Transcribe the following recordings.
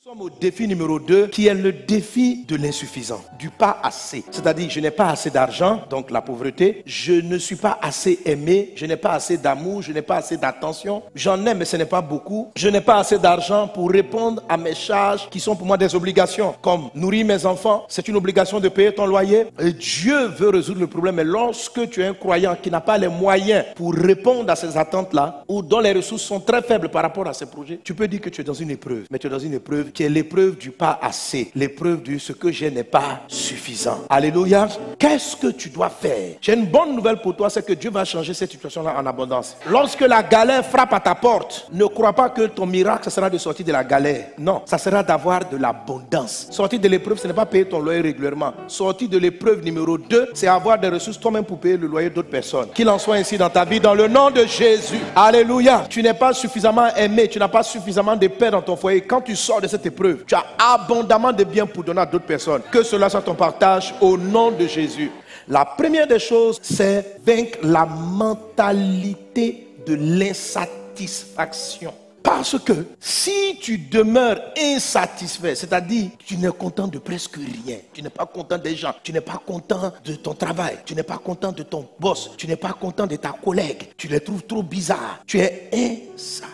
Nous sommes au défi numéro 2 qui est le défi de l'insuffisant, du pas assez. C'est-à-dire, je n'ai pas assez d'argent, donc la pauvreté. Je ne suis pas assez aimé, je n'ai pas assez d'amour, je n'ai pas assez d'attention. J'en ai, mais ce n'est pas beaucoup. Je n'ai pas assez d'argent pour répondre à mes charges qui sont pour moi des obligations. Comme nourrir mes enfants, c'est une obligation de payer ton loyer. Et Dieu veut résoudre le problème. Mais lorsque tu es un croyant qui n'a pas les moyens pour répondre à ces attentes-là, ou dont les ressources sont très faibles par rapport à ces projets, tu peux dire que tu es dans une épreuve. Mais tu es dans une épreuve qui est l'épreuve du pas assez, l'épreuve du ce que j'ai n'est pas suffisant. Alléluia. Qu'est-ce que tu dois faire? J'ai une bonne nouvelle pour toi, c'est que Dieu va changer cette situation-là en abondance. Lorsque la galère frappe à ta porte, ne crois pas que ton miracle, ça sera de sortir de la galère. Non, ça sera d'avoir de l'abondance. Sortir de l'épreuve, ce n'est pas payer ton loyer régulièrement. Sortir de l'épreuve numéro 2, c'est avoir des ressources toi-même pour payer le loyer d'autres personnes. Qu'il en soit ainsi dans ta vie, dans le nom de Jésus. Alléluia. Tu n'es pas suffisamment aimé, tu n'as pas suffisamment de paix dans ton foyer. Quand tu sors de cette épreuve, tu as abondamment de biens pour donner à d'autres personnes. Que cela soit ton partage au nom de Jésus. La première des choses, c'est vaincre la mentalité de l'insatisfaction. Parce que si tu demeures insatisfait, c'est-à-dire tu n'es content de presque rien, tu n'es pas content des gens, tu n'es pas content de ton travail, tu n'es pas content de ton boss, tu n'es pas content de ta collègue, tu les trouves trop bizarres, tu es insatisfait.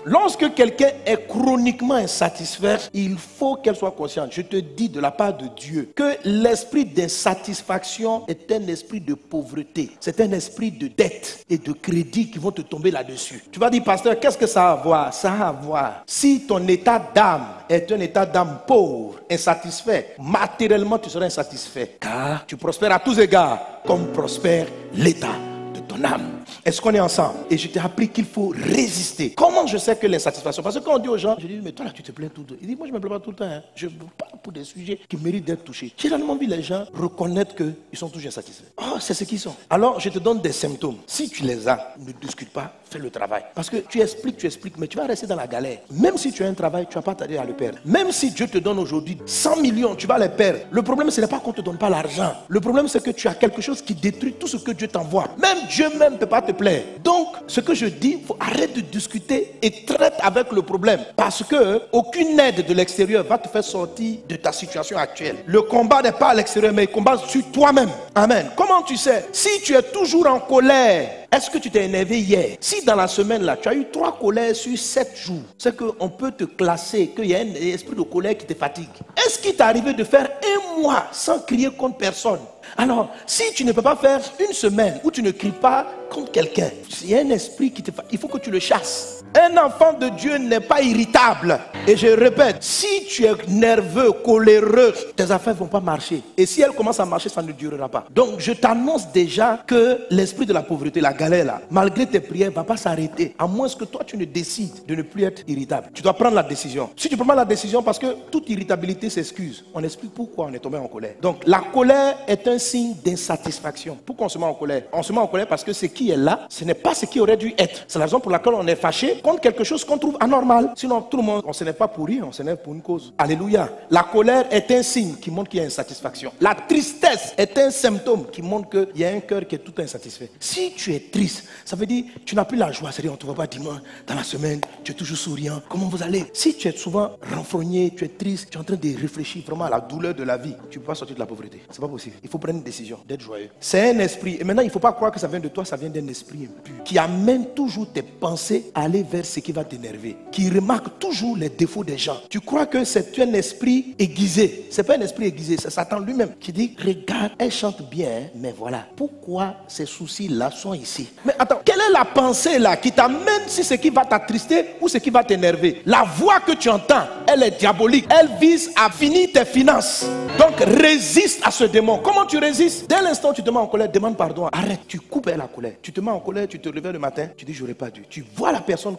Lorsque quelqu'un est chroniquement insatisfait, il faut qu'elle soit consciente. Je te dis de la part de Dieu que l'esprit d'insatisfaction est un esprit de pauvreté. C'est un esprit de dette et de crédit qui vont te tomber là-dessus. Tu vas dire, pasteur, qu'est-ce que ça a à voir? Ça a à voir. Si ton état d'âme est un état d'âme pauvre, insatisfait, matériellement tu seras insatisfait. Car tu prospères à tous égards comme prospère l'état de ton âme. Est-ce qu'on est ensemble? Et je t'ai appris qu'il faut résister. Comment je sais que l'insatisfaction? Parce que quand on dit aux gens, je dis, mais toi là tu te plains tout le temps. Il dit, moi je ne me plains pas tout le temps. Hein. Je parle pour des sujets qui méritent d'être touchés. J'ai réellement vu les gens reconnaître qu'ils sont toujours insatisfaits. Oh, c'est ce qu'ils sont. Alors je te donne des symptômes. Si tu les as, ne discute pas, fais le travail. Parce que tu expliques, mais tu vas rester dans la galère. Même si tu as un travail, tu ne vas pas tarder à le perdre. Même si Dieu te donne aujourd'hui 100 millions, tu vas les perdre. Le problème, ce n'est pas qu'on ne te donne pas l'argent. Le problème, c'est que tu as quelque chose qui détruit tout ce que Dieu t'envoie. Même Dieu même ne peut pas te plaire. Donc, ce que je dis, il faut arrêter de discuter et traite avec le problème. Parce que aucune aide de l'extérieur va te faire sortir de ta situation actuelle. Le combat n'est pas à l'extérieur, mais le combat sur toi-même. Amen. Comment tu sais? Si tu es toujours en colère, est-ce que tu t'es énervé hier? Si dans la semaine là, tu as eu 3 colères sur 7 jours, c'est qu'on peut te classer, qu'il y a un esprit de colère qui te fatigue. Est-ce qu'il t'est arrivé de faire 1 mois sans crier contre personne? Alors, si tu ne peux pas faire 1 semaine où tu ne cries pas contre quelqu'un, il y a un esprit qui te fatigue, il faut que tu le chasses. Un enfant de Dieu n'est pas irritable. Et je répète, si tu es nerveux, coléreux, tes affaires ne vont pas marcher. Et si elles commencent à marcher, ça ne durera pas. Donc, je t'annonce déjà que l'esprit de la pauvreté, la galère là, malgré tes prières, ne va pas s'arrêter. À moins que toi, tu ne décides de ne plus être irritable. Tu dois prendre la décision. Si tu prends la décision, parce que toute irritabilité s'excuse, on explique pourquoi on est tombé en colère. Donc, la colère est un signe d'insatisfaction. Pourquoi on se met en colère? On se met en colère parce que ce qui est là, ce n'est pas ce qui aurait dû être. C'est la raison pour laquelle on est fâché contre quelque chose qu'on trouve anormal. Sinon, tout le monde, on ne s'énerve pas pour rien, on s'énerve pour une cause. Alléluia. La colère est un signe qui montre qu'il y a insatisfaction. La tristesse est un symptôme qui montre qu'il y a un cœur qui est tout insatisfait. Si tu es triste, ça veut dire que tu n'as plus la joie. C'est-à-dire, on ne te voit pas dimanche, dans la semaine, tu es toujours souriant. Comment vous allez? Si tu es souvent renfrogné, tu es triste, tu es en train de réfléchir vraiment à la douleur de la vie, tu ne peux pas sortir de la pauvreté. C'est pas possible. Il faut prendre une décision d'être joyeux. C'est un esprit. Et maintenant, il ne faut pas croire que ça vient de toi, ça vient d'un esprit impur qui amène toujours tes pensées à aller vers ce qui va t'énerver, qui remarque toujours les défauts des gens. Tu crois que c'est un esprit aiguisé. C'est pas un esprit aiguisé, c'est Satan lui-même qui dit, regarde, elle chante bien, mais voilà, pourquoi ces soucis-là sont ici? Mais attends, quelle est la pensée là qui t'amène si ce qui va t'attrister ou ce qui va t'énerver? La voix que tu entends, elle est diabolique. Elle vise à finir tes finances. Donc résiste à ce démon. Comment tu résistes? Dès l'instant où tu te mets en colère, demande pardon. Arrête, tu coupes la colère. Tu te mets en colère, tu te réveilles le matin, tu dis j'aurais pas dû. Tu vois la personne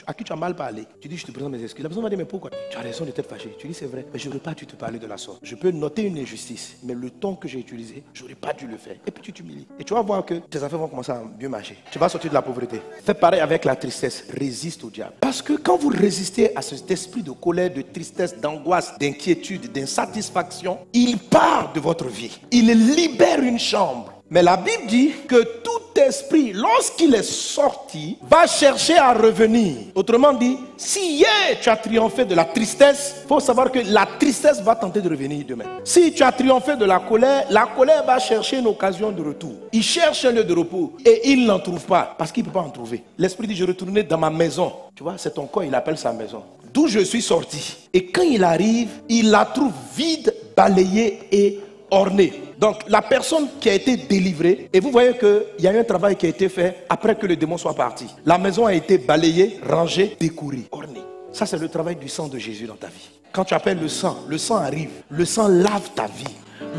à qui tu as mal parlé. Tu dis je te présente mes excuses. La personne va dire mais pourquoi? Tu as raison de t'être fâché. Tu dis c'est vrai, mais j'aurais pas dû te parler de la sorte. Je peux noter une injustice, mais le ton que j'ai utilisé, j'aurais pas dû le faire. Et puis tu t'humilies. Et tu vas voir que tes affaires vont commencer à mieux marcher. Tu vas sortir de la pauvreté. Fais pareil avec la tristesse. Résiste au diable. Parce que quand vous résistez à cet esprit de colère, de tristesse, d'angoisse, d'inquiétude, d'insatisfaction, il part de votre vie. Il libère une chambre. Mais la Bible dit que tout esprit, lorsqu'il est sorti, va chercher à revenir. Autrement dit, si hier tu as triomphé de la tristesse, il faut savoir que la tristesse va tenter de revenir demain. Si tu as triomphé de la colère va chercher une occasion de retour. Il cherche un lieu de repos et il n'en trouve pas parce qu'il ne peut pas en trouver. L'esprit dit, je retournais dans ma maison. Tu vois, c'est ton corps, il appelle sa maison. D'où je suis sorti. Et quand il arrive, il la trouve vide, balayée et ornée. Donc la personne qui a été délivrée, et vous voyez qu'il y a eu un travail qui a été fait après que le démon soit parti. La maison a été balayée, rangée, décorée, ornée. Ça c'est le travail du sang de Jésus dans ta vie. Quand tu appelles le sang arrive. Le sang lave ta vie.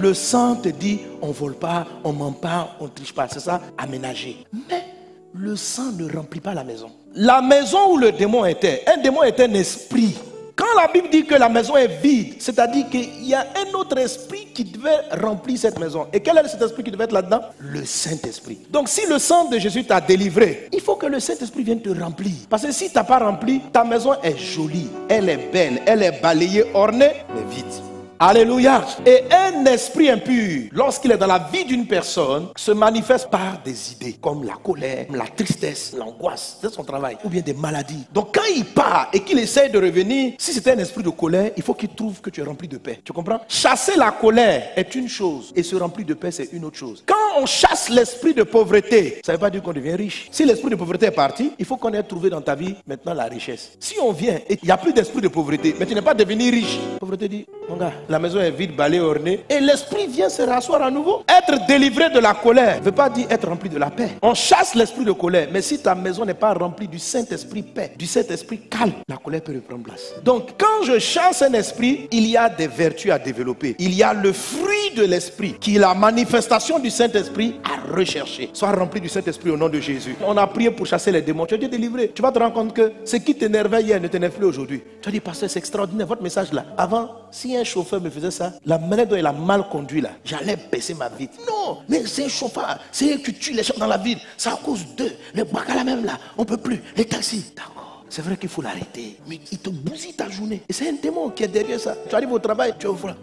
Le sang te dit, on ne vole pas, on ne ment pas, on ne triche pas. C'est ça, aménager. Mais le sang ne remplit pas la maison. La maison où le démon était, un démon est un esprit. Quand la Bible dit que la maison est vide, c'est-à-dire qu'il y a un autre esprit qui devait remplir cette maison. Et quel est cet esprit qui devait être là-dedans? Le Saint-Esprit. Donc si le sang de Jésus t'a délivré, il faut que le Saint-Esprit vienne te remplir. Parce que si tu n'as pas rempli, ta maison est jolie, elle est belle, elle est balayée, ornée, mais vide. Alléluia. Et un esprit impur, lorsqu'il est dans la vie d'une personne, se manifeste par des idées comme la colère, la tristesse, l'angoisse, c'est son travail, ou bien des maladies. Donc quand il part et qu'il essaye de revenir, si c'était un esprit de colère, il faut qu'il trouve que tu es rempli de paix. Tu comprends? Chasser la colère est une chose et se remplir de paix c'est une autre chose. Quand on chasse l'esprit de pauvreté, ça ne veut pas dire qu'on devient riche. Si l'esprit de pauvreté est parti, il faut qu'on ait trouvé dans ta vie maintenant la richesse. Si on vient et il n'y a plus d'esprit de pauvreté, mais tu n'es pas devenu riche, la pauvreté dit, mon gars, la maison est vide, balayée, ornée, et l'esprit vient se rasseoir à nouveau. Être délivré de la colère ne veut pas dire être rempli de la paix. On chasse l'esprit de colère, mais si ta maison n'est pas remplie du Saint-Esprit paix, du Saint-Esprit calme, la colère peut reprendre place. Donc quand je chasse un esprit, il y a des vertus à développer. Il y a le fruit de l'esprit, qui est la manifestation du Saint-Esprit à rechercher. Sois rempli du Saint-Esprit au nom de Jésus. On a prié pour chasser les démons, tu as été délivré. Tu vas te rendre compte que ce qui t'énervait hier ne t'énerve plus aujourd'hui. Tu as dit, pasteur, c'est extraordinaire votre message là. Avant, si un chauffeur me faisait ça, la manière dont il a mal conduit là, j'allais baisser ma vitre. Non, mais c'est un chauffeur, c'est que tu tues les gens dans la ville. C'est à cause d'eux. Les bacala même là, on ne peut plus. Les taxis, d'accord. C'est vrai qu'il faut l'arrêter, mais il te bousille ta journée. Et c'est un démon qui est derrière ça. Tu arrives au travail, tu ouvres.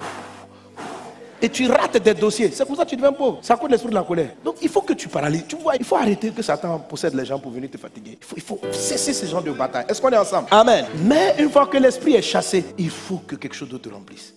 Et tu rates des dossiers. C'est pour ça que tu deviens pauvre. C'est à cause de l'esprit de la colère. Donc il faut que tu paralyses. Tu vois, il faut arrêter que Satan possède les gens pour venir te fatiguer. Il faut cesser ce genre de bataille. Est-ce qu'on est ensemble? Amen. Mais une fois que l'esprit est chassé, il faut que quelque chose d'autre te remplisse.